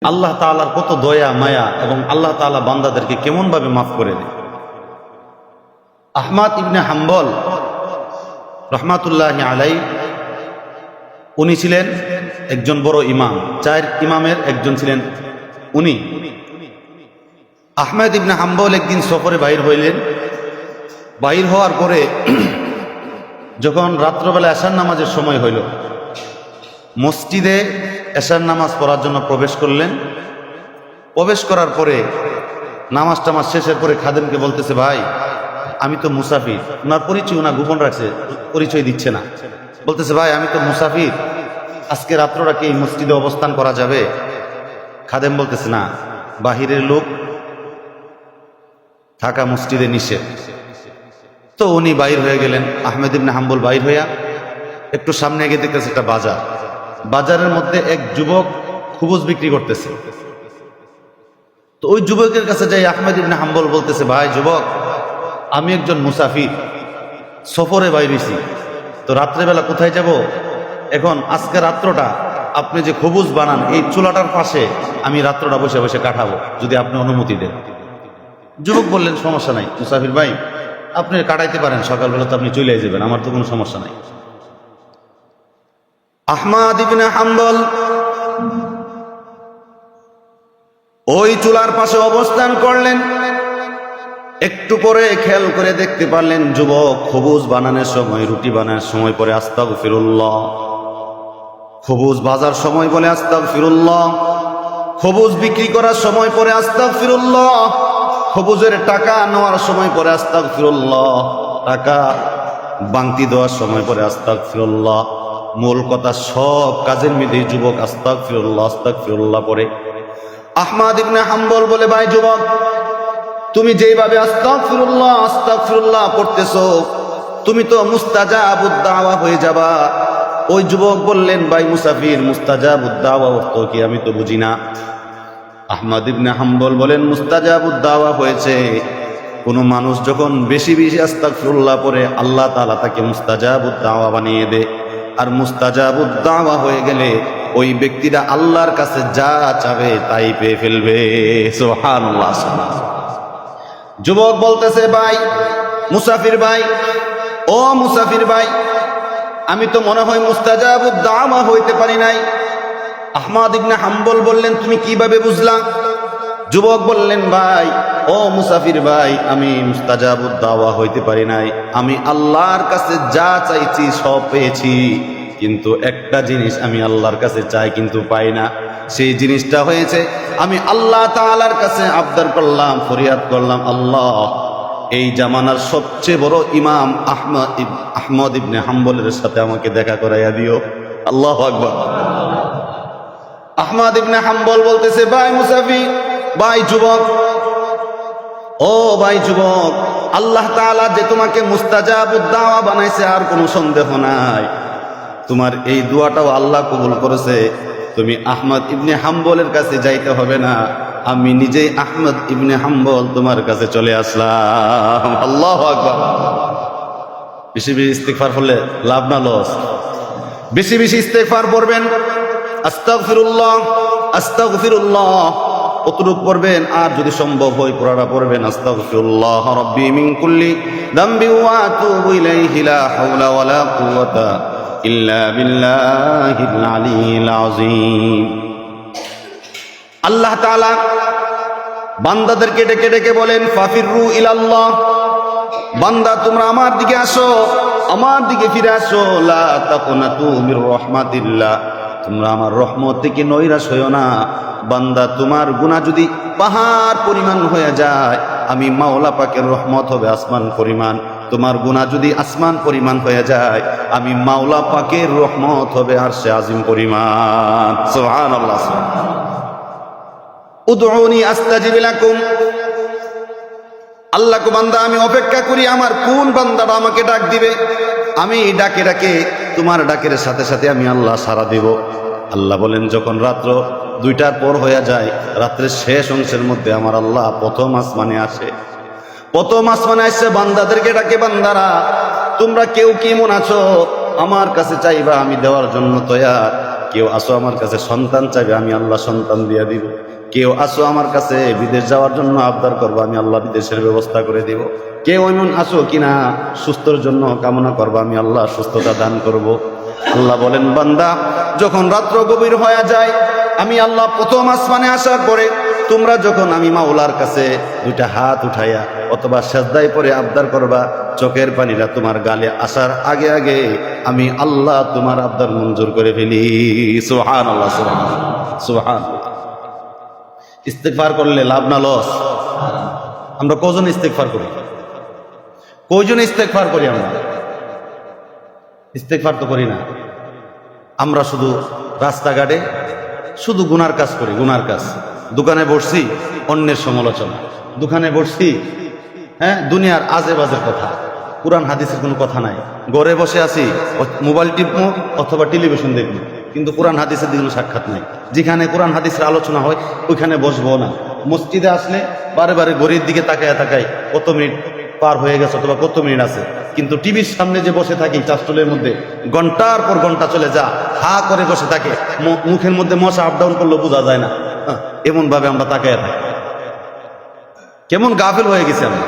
আল্লাহ তাআলার কত দয়া মায়া এবং আল্লাহ তাআলা বান্দাদেরকে কেমন ভাবে মাফ করে দেয়। আহমদ ইবনে হাম্বল রহমাতুল্লাহি আলাইহি উনি ছিলেন একজন বড় ইমাম, চার ইমামের একজন ছিলেন উনি। আহমদ ইবনে হাম্বল একদিন সফরে বাহির হইলেন। বাহির হওয়ার পরে যখন রাত্রবেলা এশার নামাজের সময় হইল, মসজিদে এশার নামাজ পড়ার জন্য প্রবেশ করলেন। প্রবেশ করার পরে নামাজ টামাজ শেষের পরে খাদেমকে বলতেছে, ভাই আমি তো মুসাফির। ওনার পরিচয় ওনা গোপন রাখছে, পরিচয় দিচ্ছে না। বলতেছে, ভাই আমি তো মুসাফির, আজকে রাত্রটা কি এই মসজিদে অবস্থান করা যাবে? খাদেম বলতেছে, না, বাহিরের লোক থাকা মসজিদে নিষেধ। তো উনি বাইর হয়ে গেলেন। আহমেদ ইবনে হাম্বল বাইর হইয়া একটু সামনে গিয়ে দেখতেছে একটা বাজার। বাজারের মধ্যে এক যুবক খুবুজ বিক্রি করতেছে। তো ওই যুবকের কাছে যাই আহমেদ ইবনে হাম্বল বলতেছে, ভাই যুবক, আমি একজন মুসাফির, সফরে বাইর হইছি, তো রাত্রেবেলা কোথায় যাব? এখন আজকে রাত্রটা আপনি যে খবুজ বানান এই চুলাটার পাশে আমি রাত্রটা বসে বসে কাটাবো, যদি আপনি অনুমতি দেন। যুবক বললেন, সমস্যা নাই মুসাফির ভাই, আপনি কাটাইতে পারেন, সকালবেলা তো আপনি চলে যাবেন, আমার তো কোনো সমস্যা নাই। আহমদ ইবনে হাম্বল ওই চুলার পাশে অবস্থান করলেন। একটু পরে খেয়াল করে দেখতে পারলেন যুবক খবুজ বানানোর সময়, রুটি বানানোর সময় পরে আস্তাগফিরুল্লাহ, খবুজ বাজার সময় বলে আস্তাগফিরুল্লাহ, খবুজ বিক্রি করার সময় পরে আস্তাগফিরুল্লাহ, খবুজের টাকা নেওয়ার সময় পরে আস্তাগফিরুল্লাহ, টাকা বাংতি দেওয়ার সময় পরে আস্তাগফিরুল্লাহ। মূল কথা, সব কাজের মধ্যে যুবক আস্তাগফিরুল্লাহ আস্তাগফিরুল্লাহ পড়ে। আহমদ ইবনে হাম্বল বলে, ভাই যুবক, তুমি যেইভাবে আস্তাগফিরুল্লাহ আস্তাগফিরুল্লাহ পড়তেছো, তুমি তো মুস্তাজাবুদ দাওয়া হয়ে যাবা। ওই যুবক বললেন, ভাই মুসাফির, মুস্তাজাবুদ দাওয়া অর্থ কি আমি তো বুঝি না। আহমদ ইবনে হাম্বল বলেন, মুস্তাজাবুদ দাওয়া হয়েছে কোন মানুষ যখন বেশি বেশি আস্তাগফিরুল্লাহ পড়ে আল্লাহ তাআলা তাকে মুস্তাজাবুদ দাওয়া বানিয়ে দেয়। আর মুস্তাজাবুদ দাওয়া হয়ে গেলে ওই ব্যক্তিরা আল্লাহর কাছে যা চাবে তাই পেয়ে ফেলবে। সুবহানাল্লাহ। যুবক বলতেছে, ভাই মুসাফির ভাই, ও মুসাফির ভাই, আমি তো মনে হয় মুস্তাজাবুদ দাওয়া হইতে পারি নাই। আহমদ ইবনে হাম্বল বললেন, তুমি কিভাবে বুঝলা? যুবক বললেন, ভাই ও মুসাফির ভাই, আমি মুস্তাজাবুদ দাওয়া হইতে পারি নাই। আমি আল্লাহর কাছে যা চাইছি সব পেয়েছি, কিন্তু একটা জিনিস আমি আল্লাহর কাছে চাই কিন্তু পাই না। সেই জিনিসটা হয়েছে, আমি আল্লাহ তাআলার কাছে আবদার করলাম, ফরিয়াদ করলাম, আল্লাহ এই জামানার সবচেয়ে বড় ইমাম আহমদ ইবনে হাম্বলের সাথে আমাকে দেখা করাইয়া দিও। আল্লাহু আকবার। আহমদ ইবনে হাম্বল বলতেছে, ভাই মুসাফির, ভাই যুবক, ও ভাই যুবক, আল্লাহ তাআলা যে তোমাকে মুস্তাজাবুদ দাওয়া বানাইছে আর কোনো সন্দেহ নাই। তোমার এই দোয়াটাও আল্লাহ কবুল করেছে। তুমি আহমদ ইবনে হাম্বলের কাছে যাইতে হবে না, আমি নিজেই আহমদ ইবনে হাম্বল তোমার কাছে চলে আসলাম। আল্লাহু আকবার। বেশি বেশি ইস্তিগফার করলে লাভ না লস? বেশি বেশি ইস্তিগফার পড়বেন, আস্তাগফিরুল্লাহ আস্তাগফিরুল্লাহ কতটুক পড়বেন, আর যদি সম্ভব হয় পুরাটা পড়বেন, আস্তাগফিরুল্লাহ রাব্বি মিন কুল্লি যামবি ওয়া আতুবু ইলাইহি লা হাওলা ওয়ালা কুওয়াতা ইল্লা বিল্লাহিল আলিয়্যিল আযীম। আল্লাহ তাআলা বান্দাদেরকে ডেকে ডেকে বলেন, ফাফিরু ইলাল্লাহ, বান্দা তোমরা আমার দিকে আসো, আমার দিকে ফিরে আসো, লা তাকুনাতু মির রাহমাতিল্লাহ, তোমরা আমার রহমত থেকে নৈরাশ হইও না। বান্দা তোমার গুনাহ যদি পাহাড় পরিমাণ হয়ে যায়, আমি মাওলা পাকের রহমত হবে আসমান পরিমাণ। তোমার গুনাহ যদি আসমান পরিমাণ হয়ে যায়, আমি মাওলা পাকের রহমত হবে আরশে আজিম পরিমাণ। সুবহানাল্লাহ। উদউনি আস্তাজিব লাকুম, আল্লাহ কো বান্দা আমি অপেক্ষা করি আমার কোন বান্দাটা আমাকে ডাক দিবে। আমি ডাকে ডাকে তোমার ডাকের সাথে সাথে আমি আল্লাহ সাড়া দিব। আল্লাহ বলেন, যখন রাত্র 2টার পর হয়ে যায়, রাত্রের শেষ অংশের মধ্যে আমার আল্লাহ প্রথম আসমানে আসে। প্রথম আসমানে আসছে বান্দাদেরকে ডাকে, বান্দারা তোমরা কেউ কেমন আছো, আমার কাছে চাইবা, আমি দেওয়ার জন্য তৈয়ার। কেউ আসো আমার কাছে সন্তান চাইবে, আমি আল্লাহ সন্তান দিয়ে দিব। কেউ আসো আমার কাছে বিদেশ যাওয়ার জন্য আবদার করবো, আমি আল্লাহ বিদেশের ব্যবস্থা করে দিব। কেউ এমন আসো কিনা সুস্থর জন্য কামনা করবো, আমি আল্লাহ সুস্থতা দান করব। আল্লাহ বলেন, বান্দা যখন রাত্র গভীর হয়ে যায়, আমি আল্লাহ প্রথম আসমানে আসার পরে তোমরা যখন আমি মাওলার কাছে দুইটা হাত উঠাইয়া অথবা সেজদায় পরে আবদার করবা, চোখের পানিটা তোমার গালে আসার আগে আগে আমি আল্লাহ তোমার আবদার মঞ্জুর করে ফেলি। সুবহানাল্লাহ, সুবহানাল্লাহ, সুবহানাল্লাহ। ইস্তেগফার করলে লাভ না লস? আমরা কজন ইস্তেগফার করি? কয়জন ইস্তেগফার করি? আমরা ইস্তেগফার তো করি না। আমরা শুধু রাস্তাঘাটে শুধু গুনার কাজ করি, গুনার কাজ। দোকানে বসছি, অন্যের সমালোচনা। দোকানে বসছি, হ্যাঁ, দুনিয়ার আজে বাজে কথা, কোরআন হাদিসের কোনো কথা নাই। ঘরে বসে আছি, মোবাইল টিপবো অথবা টেলিভিশন দেখবো, কিন্তু কোরআন হাদিসের দিকে কোনো সাক্ষাৎ নাই। যেখানে কোরআন হাদিসের আলোচনা হয় ওইখানে বসবো না। মসজিদে আসলে বারে বারে ঘড়ির দিকে তাকায় তাকায় কত মিনিট পার হয়ে গেছে অথবা কত মিনিট আছে, কিন্তু টিভির সামনে যে বসে থাকি চারটুলের মধ্যে ঘন্টার পর ঘন্টা চলে যা, হা করে বসে থাকে, মুখের মধ্যে মশা আপ ডাউন করলেও বোঝা যায় না। এমন ভাবে আমরা তাকায় থাকি। কেমন গাফেল হয়ে গেছি আমরা।